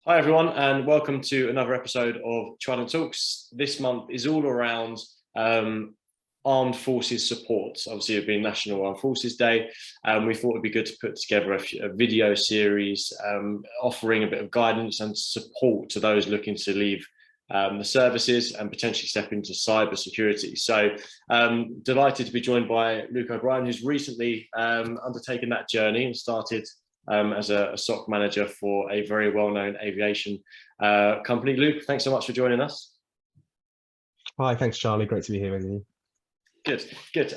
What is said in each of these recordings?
Hi everyone, and welcome to another episode of Trident Talks. This month is all around armed forces support. Obviously, it being National Armed Forces Day, we thought it'd be good to put together a video series offering a bit of guidance and support to those looking to leave the services and potentially step into cyber security. So delighted to be joined by Luke O'Brien, who's recently undertaken that journey and started as a SOC manager for a very well-known aviation company. Luke, thanks so much for joining us. Hi, thanks, Charlie. Great to be here with you. Good.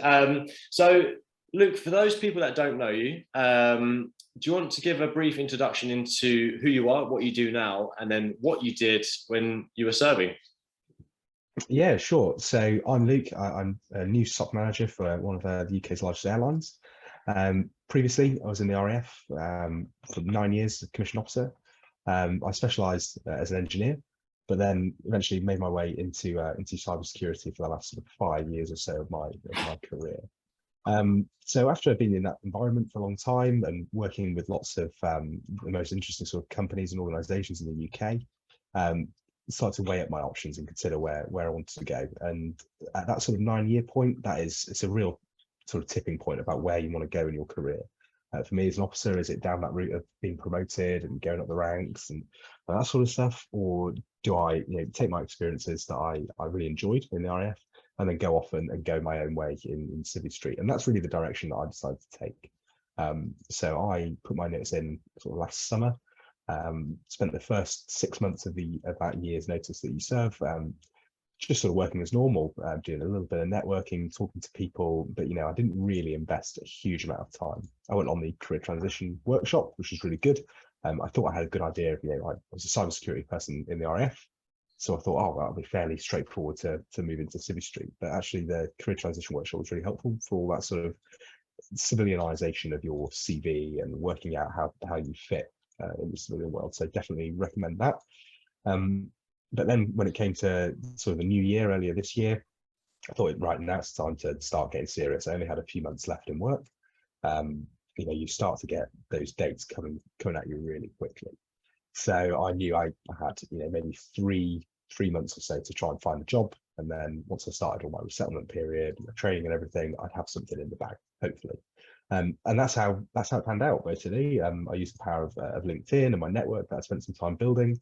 So, Luke, for those people that don't know you, do you want to give a brief introduction into who you are, what you do now, and then what you did when you were serving? Yeah, sure. So I'm Luke. I'm a new SOC manager for one of the UK's largest airlines. Previously, I was in the RAF for 9 years as a commissioned officer. I specialised as an engineer, but then eventually made my way into cybersecurity for the last sort of 5 years or so of my career. So after being in that environment for a long time and working with lots of the most interesting sort of companies and organisations in the UK, started to weigh up my options and consider where I wanted to go. And at that sort of 9-year point, it's a real sort of tipping point about where you want to go in your career. For me as an officer, is it down that route of being promoted and going up the ranks and that sort of stuff, or do I take my experiences that I really enjoyed in the RAF and then go off and go my own way in Civvy Street? And that's really the direction that I decided to take. So I put my notice in sort of last summer. Spent the first 6 months of that year's notice that you serve just sort of working as normal, doing a little bit of networking, talking to people, but I didn't really invest a huge amount of time. I went on the career transition workshop, which was really good. I thought I had a good idea of, I was a cybersecurity person in the RAF, so I thought, oh, that'll be fairly straightforward to move into Civvy Street. But actually, the career transition workshop was really helpful for all that sort of civilianization of your CV and working out how you fit in the civilian world. So definitely recommend that. But then when it came to sort of the new year, earlier this year, I thought, right, now it's time to start getting serious. I only had a few months left in work. You start to get those dates coming at you really quickly. So I knew I had, maybe three months or so to try and find a job. And then once I started all my resettlement period, my training and everything, I'd have something in the bag, hopefully. And that's how it panned out, basically. I used the power of LinkedIn and my network that I spent some time building.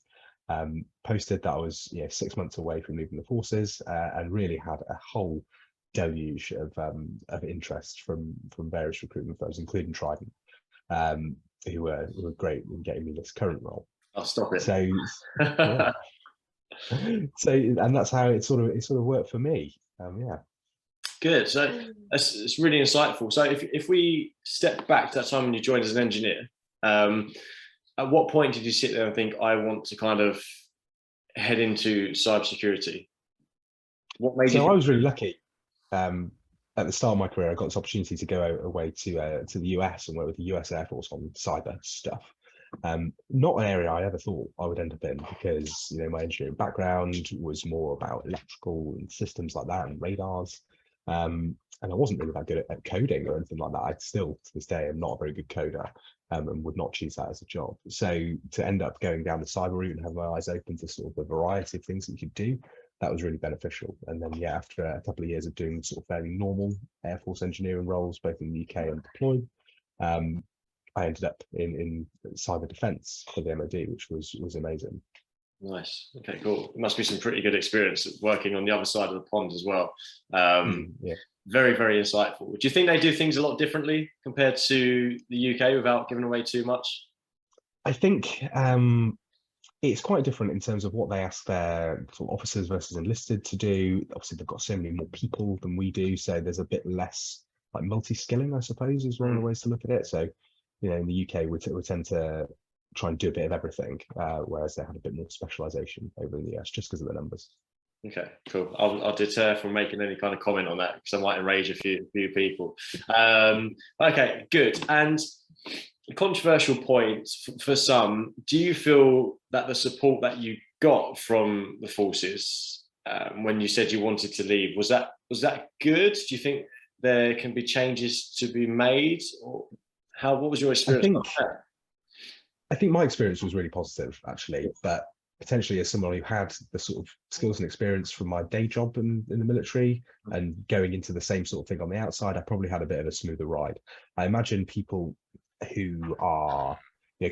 Posted that I was 6 months away from leaving the forces, and really had a whole deluge of interest from various recruitment firms, including Trident, who were great in getting me this current role. I'll stop it. So yeah. So and that's how it sort of worked for me. Yeah. Good. So it's really insightful. So if we step back to that time when you joined as an engineer, at what point did you sit there and think, I want to kind of head into cybersecurity? What made you? So I was really lucky. At the start of my career, I got this opportunity to go away to the US and work with the US Air Force on cyber stuff. Not an area I ever thought I would end up in, because my engineering background was more about electrical and systems like that and radars. And I wasn't really that good at coding or anything like that. I still, to this day, am not a very good coder, and would not choose that as a job. So to end up going down the cyber route and have my eyes open to sort of the variety of things that you could do, that was really beneficial. And then, after a couple of years of doing sort of fairly normal Air Force engineering roles, both in the UK and deployed, I ended up in cyber defence for the MOD, which was amazing. Nice. Okay, cool. It must be some pretty good experience working on the other side of the pond as well. Yeah. Very, very insightful. Do you think they do things a lot differently compared to the UK without giving away too much? I think it's quite different in terms of what they ask their sort of officers versus enlisted to do. Obviously, they've got so many more people than we do, so there's a bit less like multi-skilling, I suppose, is one of the ways to look at it. So, in the UK, we tend to try and do a bit of everything, whereas they had a bit more specialization over in the US just because of the numbers. Okay, cool. I'll deter from making any kind of comment on that because I might enrage a few people. Okay, good. And a controversial point for some, do you feel that the support that you got from the forces when you said you wanted to leave, was that good? Do you think there can be changes to be made, or what was your experience? I think my experience was really positive, actually, but potentially as someone who had the sort of skills and experience from my day job in the military and going into the same sort of thing on the outside, I probably had a bit of a smoother ride. I imagine people who are,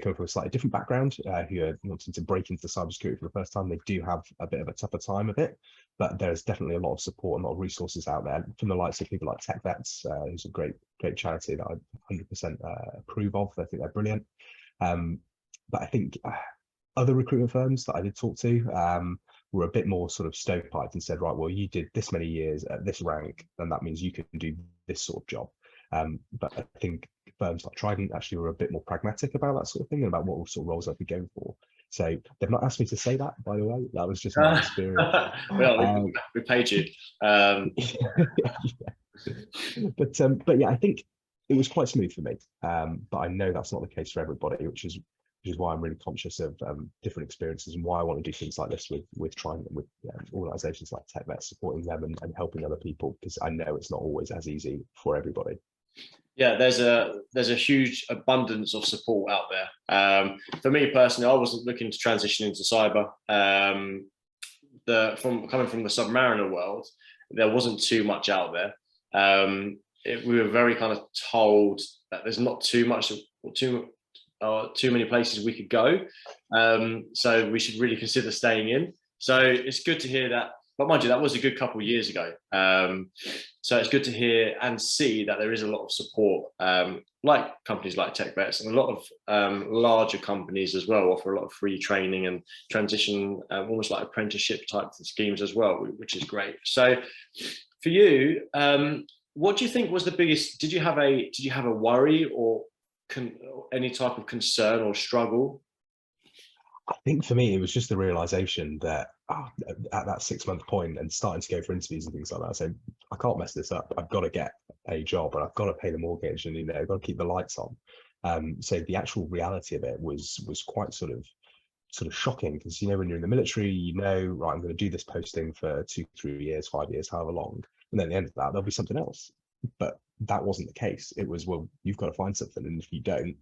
coming from a slightly different background, who are wanting to break into cybersecurity for the first time, they do have a bit of a tougher time of it. But there's definitely a lot of support and a lot of resources out there from the likes of people like Tech Vets, who's a great charity that I 100% approve of. I think they're brilliant. But I think other recruitment firms that I did talk to were a bit more sort of stovepiped and said, right, well, you did this many years at this rank, and that means you can do this sort of job. But I think firms like Trident actually were a bit more pragmatic about that sort of thing and about what sort of roles I'd be going for. So they've not asked me to say that, by the way. That was just my experience. Well, we paid you. But yeah, I think it was quite smooth for me. But I know that's not the case for everybody, which is why I'm really conscious of different experiences and why I want to do things like this with Trident, with organisations like TechVet, supporting them and helping other people, because I know it's not always as easy for everybody. Yeah, there's a huge abundance of support out there. For me personally, I wasn't looking to transition into cyber. Coming from the Submariner world, there wasn't too much out there. We were very kind of told that there's not too many places we could go, so we should really consider staying in. So it's good to hear that. But mind you, that was a good couple of years ago. So it's good to hear and see that there is a lot of support, like companies like TechVets, and a lot of larger companies as well offer a lot of free training and transition, almost like apprenticeship type schemes as well, which is great. So for you, what do you think was the biggest? Did you have a worry or any type of concern or struggle? I think for me, it was just the realization that at that 6-month point and starting to go for interviews and things like that, so I can't mess this up. I've got to get a job and I've got to pay the mortgage and I've got to keep the lights on. So the actual reality of it was quite sort of shocking, because when you're in the military, right, I'm going to do this posting for 2, 3 years, 5 years, however long, and then at the end of that there'll be something else. But that wasn't the case. It was, well, you've got to find something, and if you don't,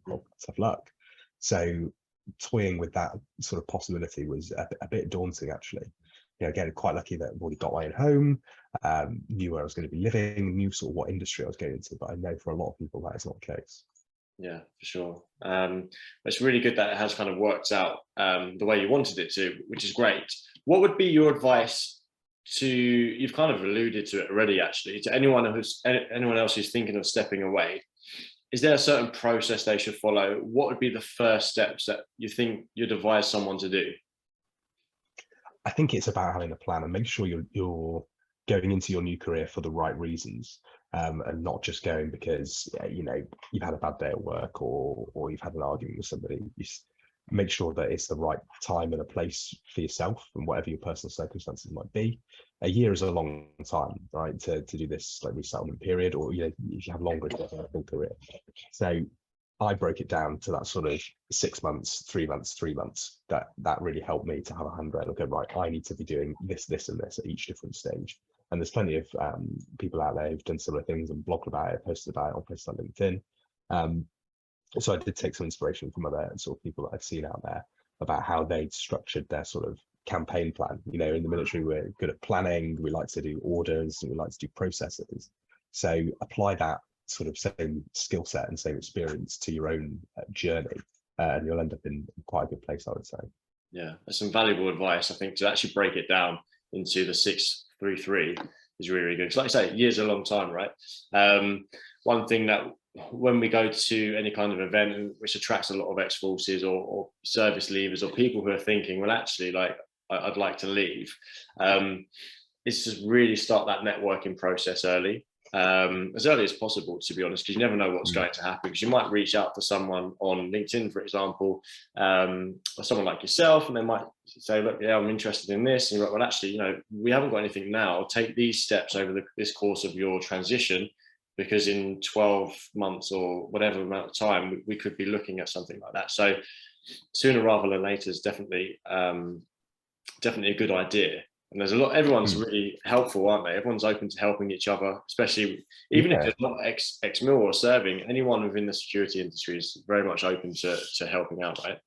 well, tough luck. So toying with that sort of possibility was a bit daunting, actually. Again, quite lucky that I've already got my own home, knew where I was going to be living, knew sort of what industry I was going into, but I know for a lot of people that is not the case. Yeah, for sure. It's really good that it has kind of worked out the way you wanted it to, which is great. What would be your advice to, you've kind of alluded to it already, actually, to anyone else who's thinking of stepping away? Is there a certain process they should follow? What would be the first steps that you think you'd advise someone to do? I think it's about having a plan and make sure you're going into your new career for the right reasons, and not just going because you've had a bad day at work or you've had an argument with somebody. You make sure that it's the right time and a place for yourself and whatever your personal circumstances might be. A year is a long time, right, to do this like resettlement period, or if you have longer, it's a full career. So I broke it down to that sort of 6 months, 3 months, 3 months. That really helped me to have a handrail. Okay, right, I need to be doing this, this, and this at each different stage. And there's plenty of people out there who've done similar things and blogged about it, posted about it on places like LinkedIn. So I did take some inspiration from other sort of people that I've seen out there about how they structured their sort of campaign plan. In the military, we're good at planning. We like to do orders and we like to do processes. So apply that sort of same skill set and same experience to your own journey, and you'll end up in quite a good place, I would say. Yeah, that's some valuable advice. I think to actually break it down into the 6-3-3 is really, really good. Because like I say, years are a long time, right? One thing that when we go to any kind of event which attracts a lot of ex-forces or service leavers or people who are thinking, well, actually, like I'd like to leave, is just really start that networking process early as possible, to be honest, because you never know what's going to happen. Because you might reach out to someone on LinkedIn, for example, or someone like yourself, and they might say, look, yeah, I'm interested in this. And you're like, well, actually, we haven't got anything now. Take these steps over this course of your transition, because in 12 months or whatever amount of time, we could be looking at something like that. So sooner rather than later is definitely a good idea. And there's a lot, everyone's really helpful, aren't they? Everyone's open to helping each other, especially even if it's not ex-mil or serving, anyone within the security industry is very much open to helping out, right?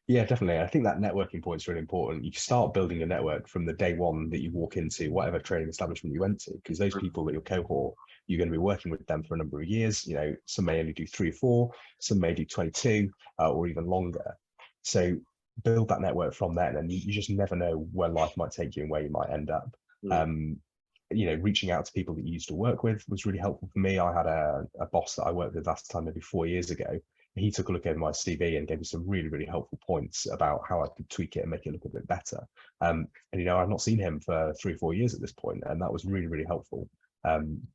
Yeah, definitely. I think that networking point is really important. You start building a network from the day one that you walk into whatever training establishment you went to, because those people that your cohort, you're going to be working with them for a number of years. You know, some may only do 3 or 4, some may do 22 or even longer. So build that network from then, and you just never know where life might take you and where you might end up. You know, reaching out to people that you used to work with was really helpful for me. I had a boss that I worked with last time, maybe 4 years ago. He took a look over my CV and gave me some really, really helpful points about how I could tweak it and make it look a bit better. And, you know, I've not seen him for 3 or 4 years at this point, and that was really, really helpful.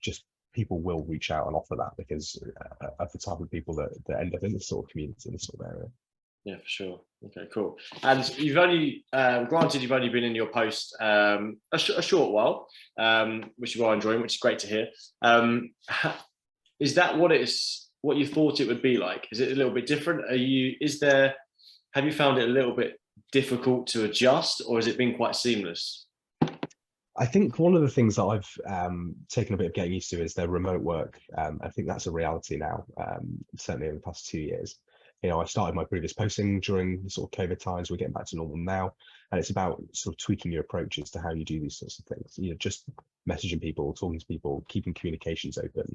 Just people will reach out and offer that because of the type of people that end up in this sort of community, in this sort of area. Yeah, for sure. Okay, cool. And you've only, granted, you've only been in your post a short while, which you are enjoying, which is great to hear. Is that what you thought it would be like? Is it a little bit different? Have you found it a little bit difficult to adjust, or has it been quite seamless? I think one of the things that I've taken a bit of getting used to is the remote work. I think that's a reality now, certainly in the past 2 years. You know, I started my previous posting during the sort of COVID times. We're getting back to normal now. And it's about sort of tweaking your approaches to how you do these sorts of things. You know, just messaging people, talking to people, keeping communications open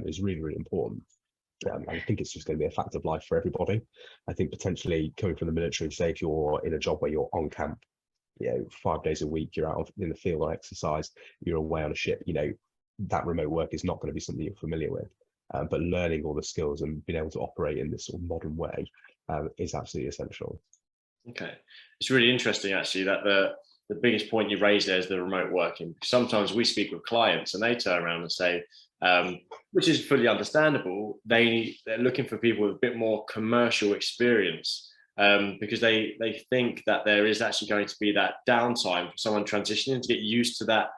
is really, really important. I think it's just going to be a fact of life for everybody. I think potentially coming from the military, say if you're in a job where you're on camp, you know, 5 days a week, you're out in the field on exercise, you're away on a ship, you know, that remote work is not going to be something you're familiar with. But learning all the skills and being able to operate in this sort of modern way is absolutely essential. Okay. It's really interesting, actually, that the biggest point you raised there is the remote working. Sometimes we speak with clients and they turn around and say, which is fully understandable, they're looking for people with a bit more commercial experience because they think that there is actually going to be that downtime for someone transitioning to get used to that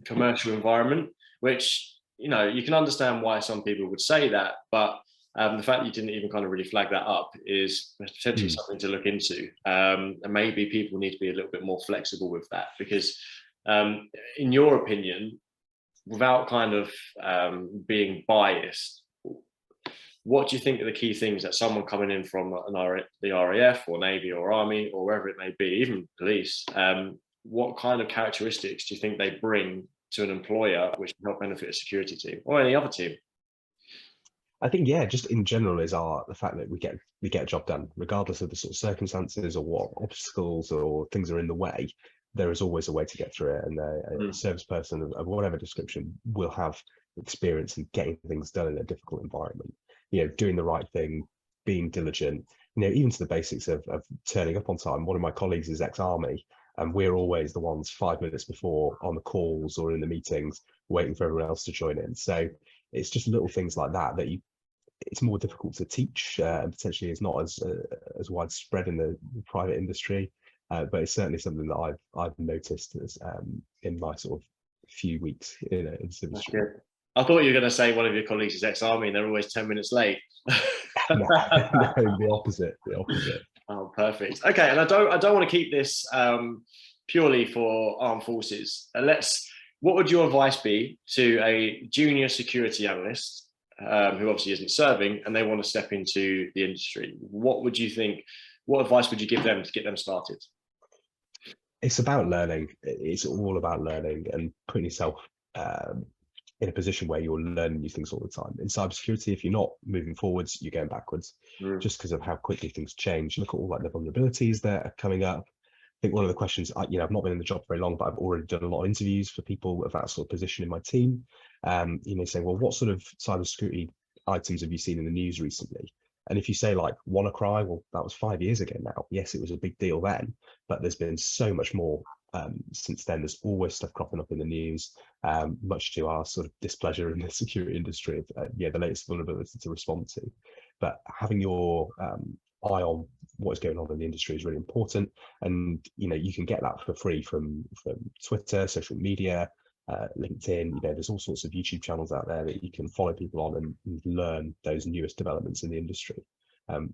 commercial environment, which, you know, you can understand why some people would say that, but the fact that you didn't even kind of really flag that up is potentially something to look into. And maybe people need to be a little bit more flexible with that, because in your opinion, without kind of being biased, what do you think are the key things that someone coming in from the RAF or Navy or Army or wherever it may be, even police, what kind of characteristics do you think they bring to an employer which can help benefit a security team or any other team? I think, yeah, just in general is the fact that we get a job done, regardless of the sort of circumstances or what obstacles or things are in the way. There is always a way to get through it, and a service person of whatever description will have experience in getting things done in a difficult environment. You know, doing the right thing, being diligent. You know, even to the basics of turning up on time. One of my colleagues is ex-army, and we're always the ones 5 minutes before on the calls or in the meetings, waiting for everyone else to join in. So it's just little things like that it's more difficult to teach, and potentially is not as widespread in the private industry. But it's certainly something that I've noticed in my sort of few weeks in this industry. I thought you were going to say one of your colleagues is ex-army and they're always 10 minutes late. No, the opposite. Oh, perfect. Okay, and I don't want to keep this purely for armed forces. What would your advice be to a junior security analyst who obviously isn't serving and they want to step into the industry? What advice would you give them to get them started? It's about learning. It's all about learning and putting yourself in a position where you're learning new things all the time. In cybersecurity, if you're not moving forwards, you're going backwards, just because of how quickly things change. Look at all like the vulnerabilities that are coming up. I think one of the questions, I've not been in the job very long, but I've already done a lot of interviews for people of that sort of position in my team. You know, saying, well, what sort of cybersecurity items have you seen in the news recently? And if you say like WannaCry, well, that was 5 years ago now. Yes, it was a big deal then, but there's been so much more since then. There's always stuff cropping up in the news, much to our sort of displeasure in the security industry of the latest vulnerability to respond to. But having your eye on what is going on in the industry is really important. And you know, you can get that for free from Twitter, social media, LinkedIn. You know, there's all sorts of YouTube channels out there that you can follow people on and learn those newest developments in the industry.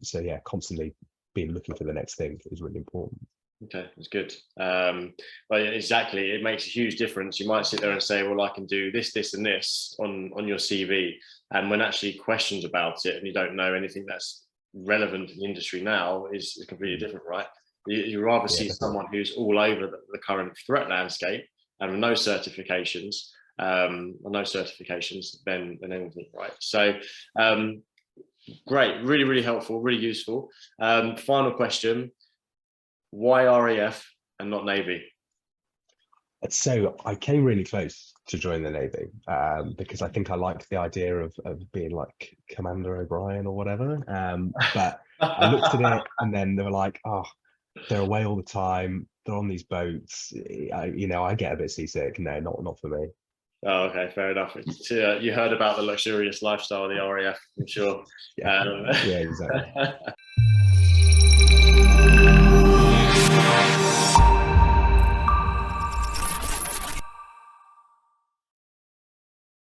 So yeah, constantly being looking for the next thing is really important. Okay, that's good. But exactly, it makes a huge difference. You might sit there and say, well, I can do this, this, and this on your CV. And when actually questions about it and you don't know anything that's relevant in the industry now is completely different, right? You rather Yeah, see definitely. someone who's all over the current threat landscape and no certifications, than anything, right? So great, really, really helpful, really useful. Final question. Why RAF and not Navy? So I came really close to join the Navy because I think I liked the idea of being like Commander O'Brien or whatever. But I looked at it and then they were like, oh, they're away all the time. They're on these boats. I get a bit seasick. No, not for me. Oh, okay, fair enough. You heard about the luxurious lifestyle of the RAF, I'm sure. Yeah, yeah, exactly.